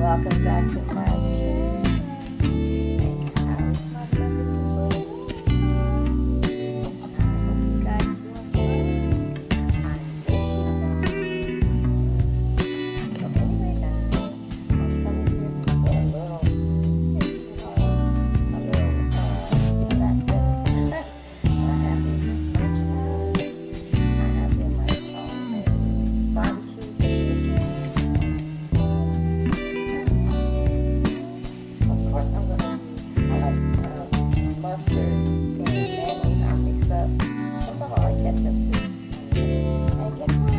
Welcome back to my channel. And how's my beautiful people? I hope you guys doing well. I miss you guys. So anyway, guys, I'm coming here for a little snack dinner. I have me some French fries. I have here my barbecue chicken. Of course, I like mustard and mayonnaise. I mix up. Sometimes I like ketchup too. And guess what?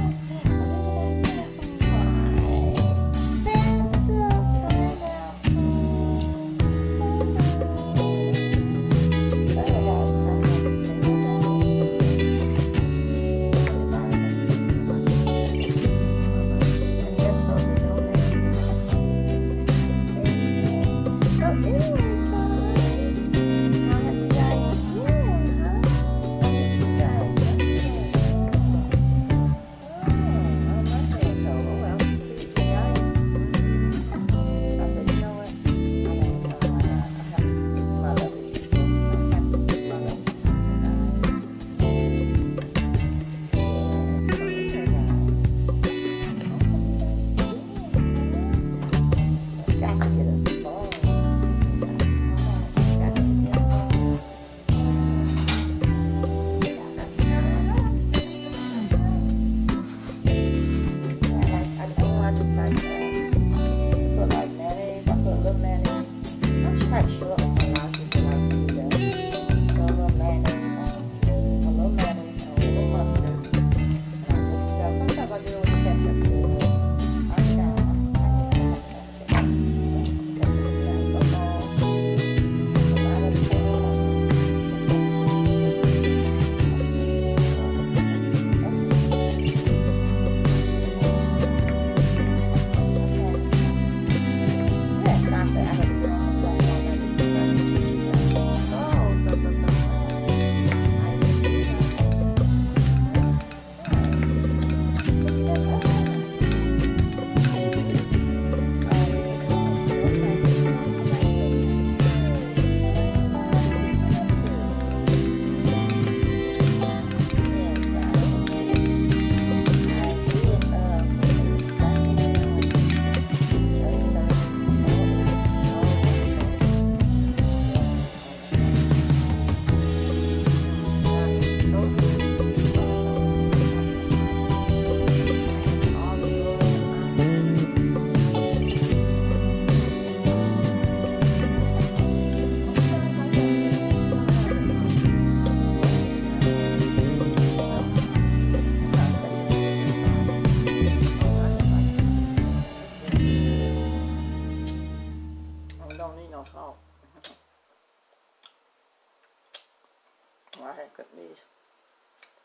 I had cooked these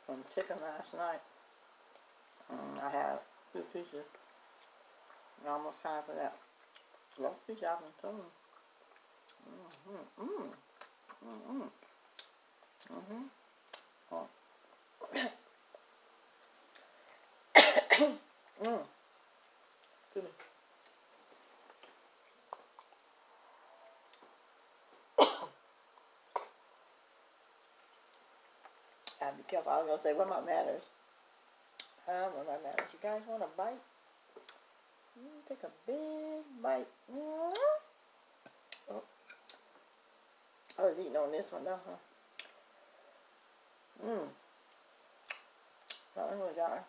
from chicken last night. I have 2 pieces. Almost time for that. Roast beef chopping too. Oh. Excuse me. Be careful. I was going to say, what my manners? What my manners? You guys want a bite? Take a big bite. Oh. I was eating on this one, though, huh? That one got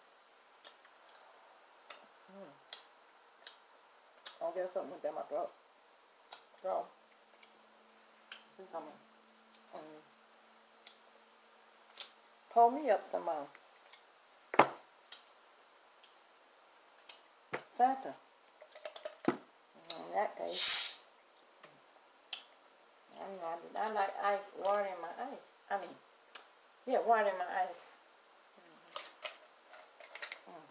I'll get something down my throat. So, pull me up some Fanta. In that case, I like ice, water in my ice. Water in my ice.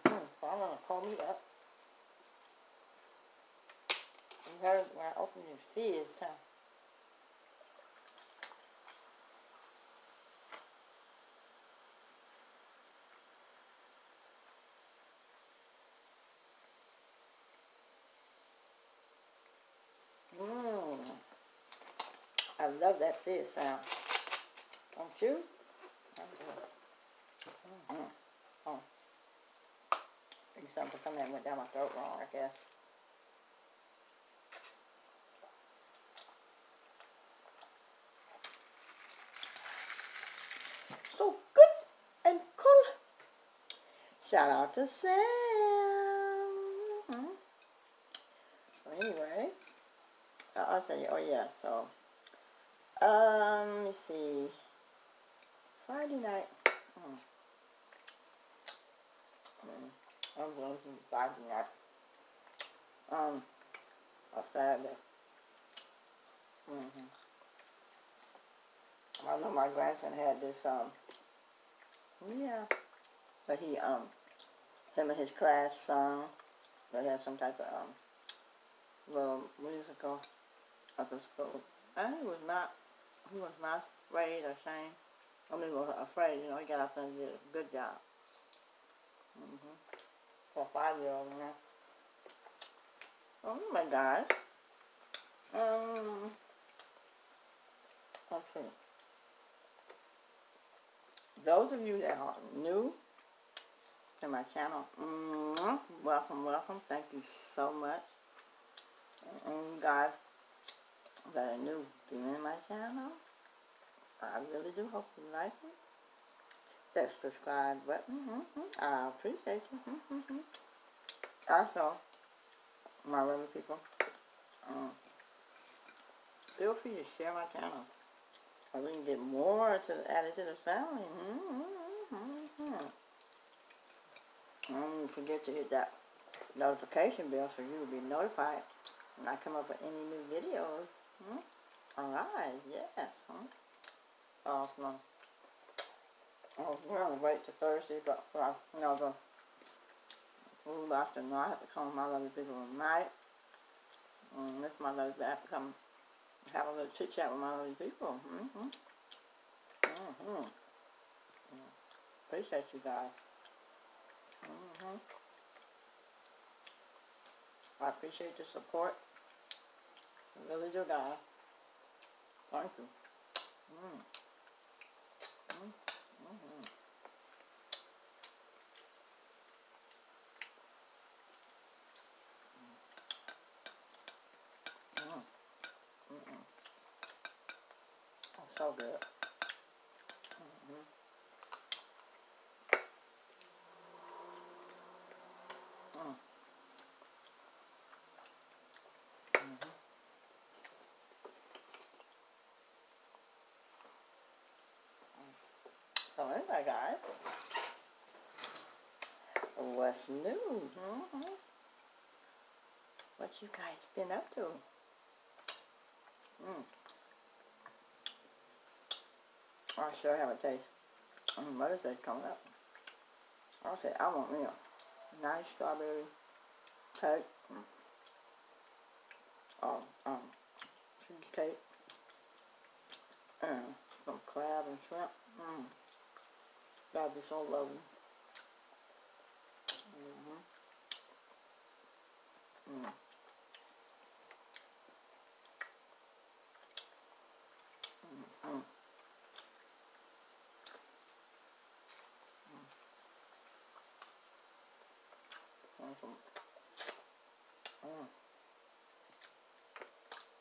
So I'm going to pull me up. You heard when I opened your fizz time. I love that fish sound. Don't you? Oh. Maybe some of that went down my throat wrong, I guess. So good and cool. Shout out to Sam. Well, anyway, I'll say, oh yeah, so, let me see. Friday night. I'm going to Friday night. Or Saturday. I know my grandson had this, yeah, but he, him and his class sung. They had some type of, little musical after school. And he was not afraid or ashamed. I mean, he was afraid, you know, he got up and did a good job. For a 5-year-old, you know. Oh my gosh. Let's see. Those of you that are new to my channel, welcome, welcome. Thank you so much. And you guys that are new to my channel, I really do hope you like it. That subscribe button, I appreciate you. Also, my lovely people, feel free to share my channel, so we can get more added to the family. Don't forget to hit that notification bell so you will be notified when I come up with any new videos. Alright, yes. Awesome. We're going to wait till Thursday, but you know, the food afternoon, I have to come with my lovely people tonight. Miss my lovely, I have to come have a little chit chat with my lovely people. Appreciate you guys. I appreciate the support. I really do, guys. Thank you. Oh, so good. So anyway, guys, what's new? What you guys been up to? I sure have a taste. Mother's Day coming up. I'll say I want me a nice strawberry cake, cheesecake, and some crab and shrimp. That'd be so lovely. And some,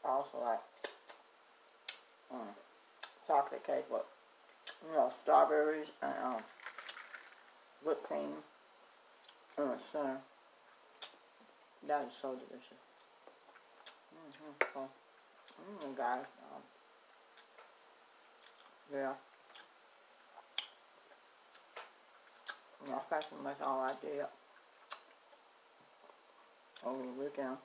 I also like chocolate cake with, you know, strawberries and whipped cream in the center. That is so delicious. So, guys, yeah. That's pretty much all I did over the weekend.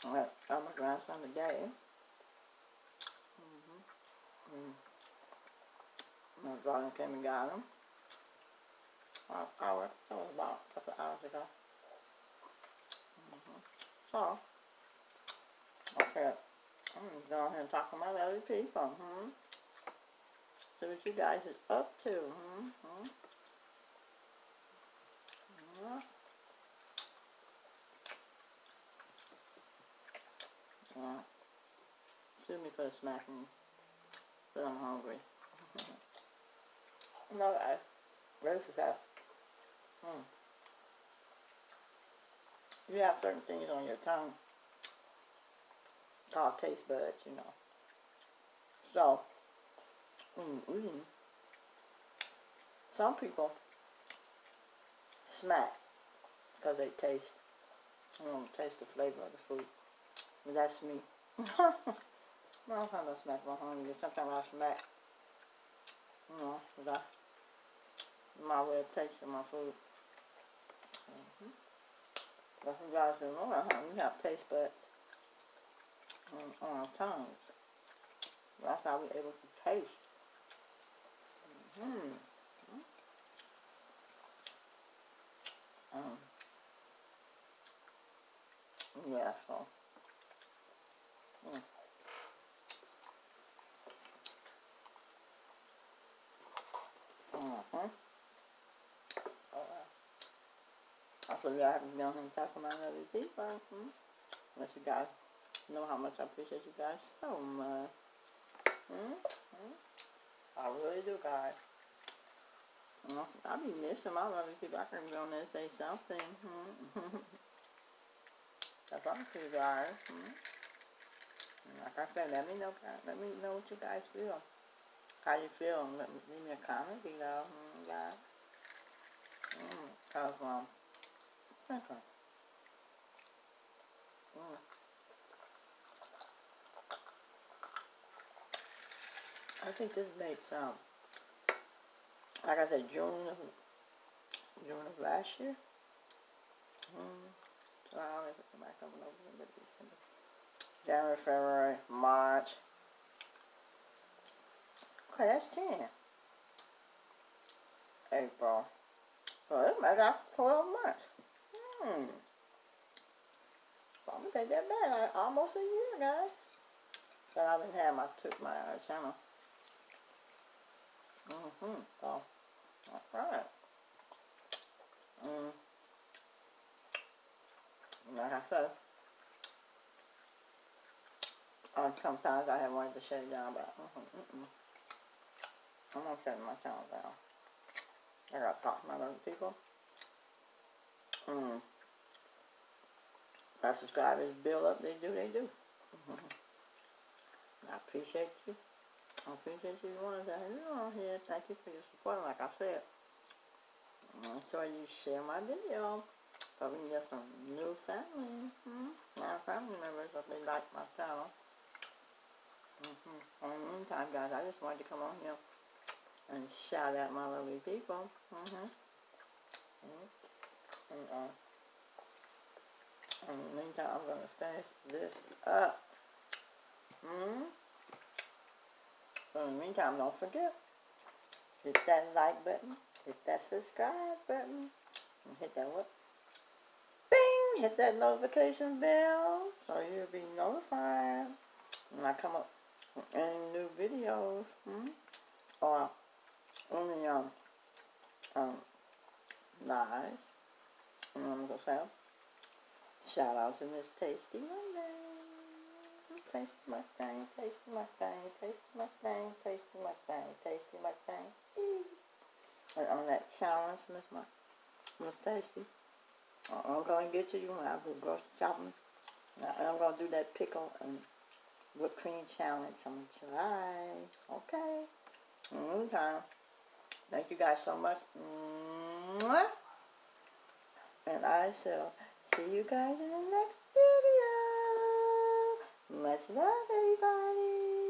I got my grandson today. My daughter came and got him. That was about a couple of hours ago. So, I said, I'm going to go ahead and talk to my lovely people. See what you guys is up to. Excuse me for the smacking, but I'm hungry. No, this is that. You have certain things on your tongue called taste buds, you know. So, some people smack because they taste the flavor of the food. But that's me. Sometimes I smack my hungry. Sometimes I smack, because my way of tasting my food. But you guys remember, we have taste buds on our tongues. That's how we're able to taste. Yeah, so. So you guys can go ahead and talk about other people. Let you guys know how much I appreciate you guys so much. I really do, guys. I be missing my lovely people. I can go on there and say something. That's all to you guys. Like I said, let me know what you guys feel. How you feel? Leave me a comment below. Guys. Cause I think this makes like I said, June of last year. So I always have to come back up and over December. January, February, March. Okay, that's 10. April. So it made out 12 months. So I'm gonna take that back. Like almost a year, guys. That I've been having my channel. So, alright. Like I said, sometimes I have wanted to shut it down, but I'm not shutting my channel down. I gotta talk to my other people. My subscribers build up, they do. I appreciate you. I appreciate you ones that are on here. Thank you for your support. Like I said, I'm sure you share my video so we can get some new family. My family members if they like my channel. In the meantime, guys, I just wanted to come on here and shout out my lovely people. In the meantime, I'm going to finish this up. So in the meantime, don't forget, hit that like button, hit that subscribe button, and hit that what? Bing! Hit that notification bell so you'll be notified when I come up with any new videos. Or any live. And I'm going to say, shout out to Miss Tasty Monday. Tasty mukbang, tasty mukbang, tasty mukbang, tasty mukbang, tasty mukbang. And on that challenge, Miss Tasty, I'm going to get to you when I go grocery shopping. And I'm going to do that pickle and whipped cream challenge. I'm going to try. Okay. In the meantime, thank you guys so much. And I shall see you guys in the next video. Much love, everybody.